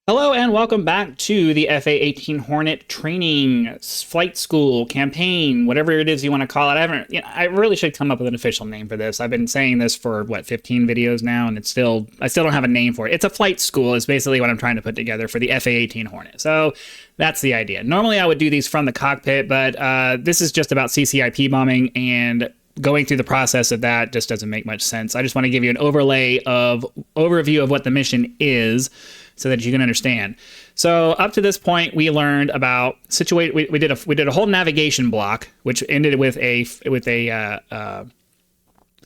Hello and welcome back to the A-18 Hornet training flight school campaign, whatever it is you want to call it. I really should come up with an official name for this. I've been saying this for 15 videos now, and I still don't have a name for it. It's a flight school is basically what I'm trying to put together for the A-18 Hornet. So that's the idea. Normally I would do these from the cockpit, but this is just about CCIP bombing, and going through the process of that just doesn't make much sense. I just want to give you an overview of what the mission is, so that you can understand. So up to this point, we learned about we did a whole navigation block, which ended with a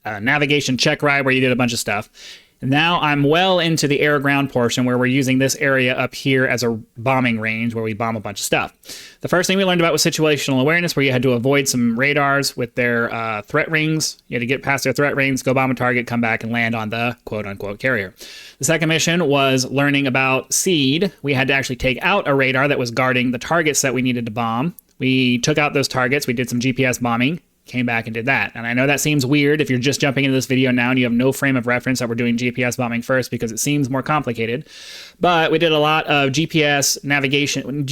navigation check ride where you did a bunch of stuff. Now I'm well into the air-ground portion where we're using this area up here as a bombing range where we bomb a bunch of stuff. The first thing we learned about was situational awareness, where you had to avoid some radars with their threat rings. You had to get past their threat rings, go bomb a target, come back and land on the quote-unquote carrier. The second mission was learning about SEED. We had to actually take out a radar that was guarding the targets that we needed to bomb. We took out those targets. We did some GPS bombing. Came back and did that. And I know that seems weird if you're just jumping into this video now and you have no frame of reference that we're doing GPS bombing first, because it seems more complicated. But we did a lot of GPS navigation,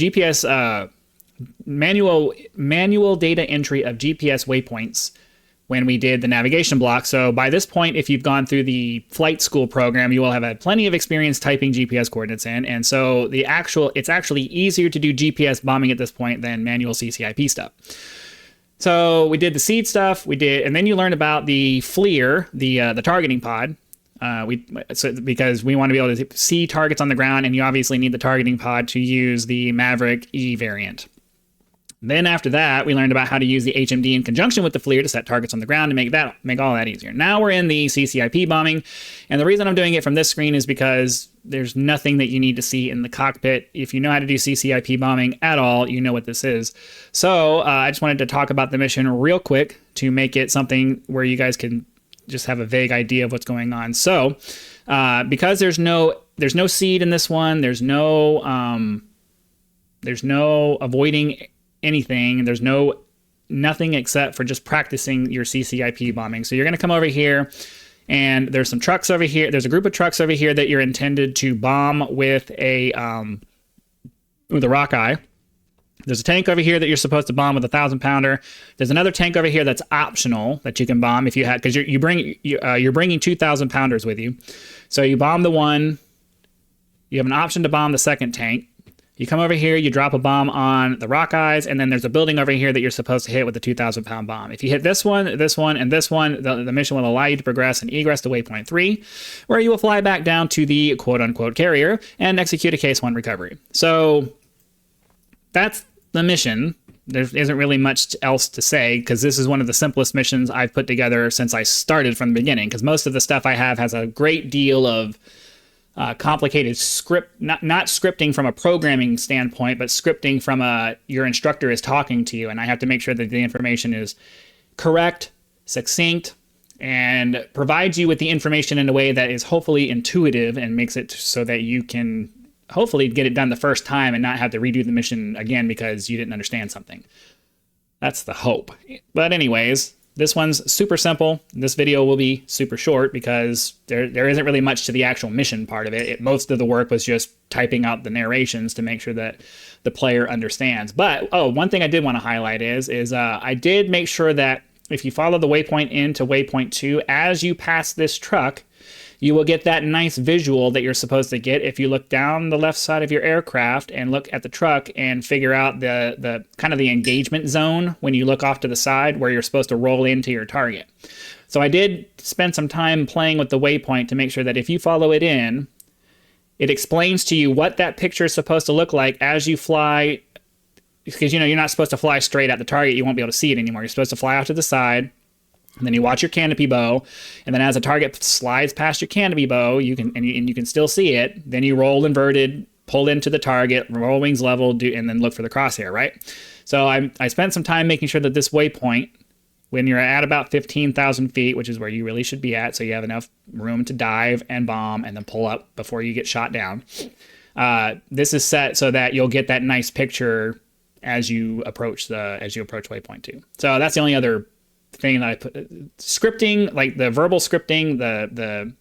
manual data entry of GPS waypoints when we did the navigation block. So by this point, if you've gone through the flight school program, you will have had plenty of experience typing GPS coordinates in. And so it's actually easier to do GPS bombing at this point than manual CCIP stuff. So we did the seed stuff, and then you learned about the FLIR, the targeting pod. Because we want to be able to see targets on the ground, and you obviously need the targeting pod to use the Maverick E variant. Then after that, we learned about how to use the HMD in conjunction with the FLIR to set targets on the ground and make all that easier. Now we're in the CCIP bombing, and the reason I'm doing it from this screen is because there's nothing that you need to see in the cockpit. If you know how to do CCIP bombing at all, you know what this is. So I just wanted to talk about the mission real quick to make it something where you guys can just have a vague idea of what's going on. So because there's no seed in this one, there's no avoiding anything. There's nothing except for just practicing your CCIP bombing. So you're going to come over here, and there's some trucks over here. There's a group of trucks over here that you're intended to bomb with a Rockeye. There's a tank over here that you're supposed to bomb with a 1,000-pounder. There's another tank over here that's optional that you can bomb if you had, because you're bringing 2,000-pounders with you. So you bomb the one. You have an option to bomb the second tank. You come over here, you drop a bomb on the Rockeyes, and then there's a building over here that you're supposed to hit with the 2,000-pound bomb. If you hit this one, and this one, the mission will allow you to progress and egress to waypoint 3, where you will fly back down to the quote-unquote carrier and execute a Case 1 recovery. So that's the mission. There isn't really much else to say, because this is one of the simplest missions I've put together since I started from the beginning, because most of the stuff I have has a great deal of complicated script, not scripting from a programming standpoint, but scripting from your instructor is talking to you, and I have to make sure that the information is correct, succinct, and provides you with the information in a way that is hopefully intuitive and makes it so that you can hopefully get it done the first time and not have to redo the mission again because you didn't understand something. That's the hope. But anyways, this one's super simple. This video will be super short because there isn't really much to the actual mission part of it. Most of the work was just typing out the narrations to make sure that the player understands. But, one thing I did want to highlight is I did make sure that if you follow the waypoint into waypoint 2, as you pass this truck, you will get that nice visual that you're supposed to get if you look down the left side of your aircraft and look at the truck and figure out the kind of the engagement zone when you look off to the side where you're supposed to roll into your target. So I did spend some time playing with the waypoint to make sure that if you follow it in, it explains to you what that picture is supposed to look like as you fly, because you're not supposed to fly straight at the target. You won't be able to see it anymore. You're supposed to fly off to the side. And then you watch your canopy bow, and then as a target slides past your canopy bow, you can still see it. Then you roll inverted, pull into the target, roll wings level, and then look for the crosshair, right? So I spent some time making sure that this waypoint, when you're at about 15,000 feet, which is where you really should be at, so you have enough room to dive and bomb and then pull up before you get shot down. This is set so that you'll get that nice picture as you approach waypoint 2. So that's the only other thing that I put. Scripting, like the verbal scripting, the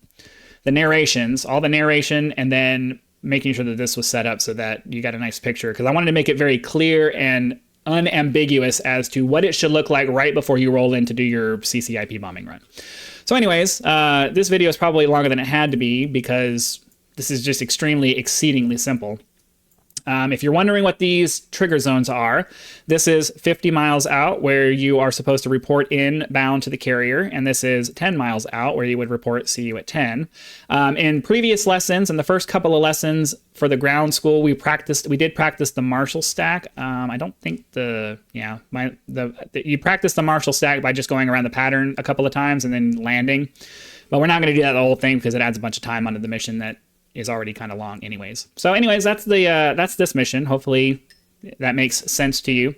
narrations, all the narration, and then making sure that this was set up so that you got a nice picture, because I wanted to make it very clear and unambiguous as to what it should look like right before you roll in to do your CCIP bombing run. So anyways, this video is probably longer than it had to be because this is just exceedingly simple. If you're wondering what these trigger zones are, this is 50 miles out where you are supposed to report inbound to the carrier, and this is 10 miles out where you would report see you at 10. In previous lessons, in the first couple of lessons for the ground school, we did practice the Marshall stack. I don't think you practice the Marshall stack by just going around the pattern a couple of times and then landing, but we're not going to do that the whole thing because it adds a bunch of time onto the mission that is already kind of long anyways. So anyways, that's this mission. Hopefully that makes sense to you.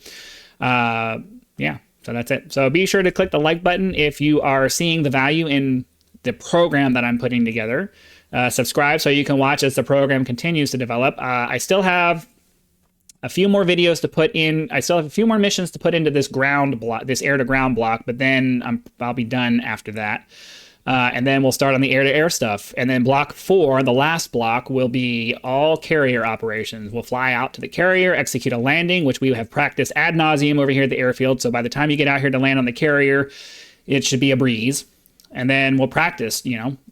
Yeah, so that's it. So be sure to click the like button if you are seeing the value in the program that I'm putting together. Subscribe so you can watch as the program continues to develop. I still have a few more videos to put in. I still have a few more missions to put into this ground block, this air to ground block, but then I'll be done after that. And then we'll start on the air-to-air stuff. And then block 4, the last block, will be all carrier operations. We'll fly out to the carrier, execute a landing, which we have practiced ad nauseum over here at the airfield. So by the time you get out here to land on the carrier, it should be a breeze. And then we'll practice,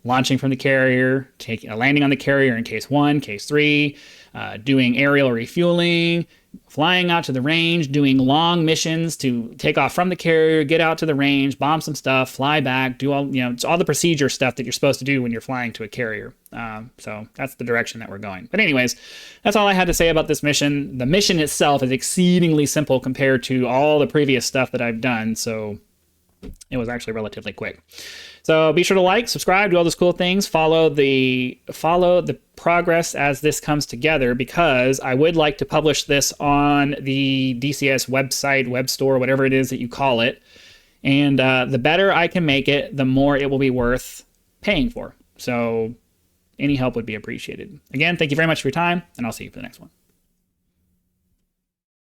launching from the carrier, landing on the carrier in case 1, case 3, doing aerial refueling, flying out to the range, doing long missions to take off from the carrier, get out to the range, bomb some stuff, fly back, do all, it's all the procedure stuff that you're supposed to do when you're flying to a carrier. So that's the direction that we're going. But anyways, that's all I had to say about this mission. The mission itself is exceedingly simple compared to all the previous stuff that I've done. So it was actually relatively quick. So be sure to like, subscribe, do all those cool things. Follow the progress as this comes together, because I would like to publish this on the DCS website, web store, whatever it is that you call it. And the better I can make it, the more it will be worth paying for. So any help would be appreciated. Again, thank you very much for your time, and I'll see you for the next one.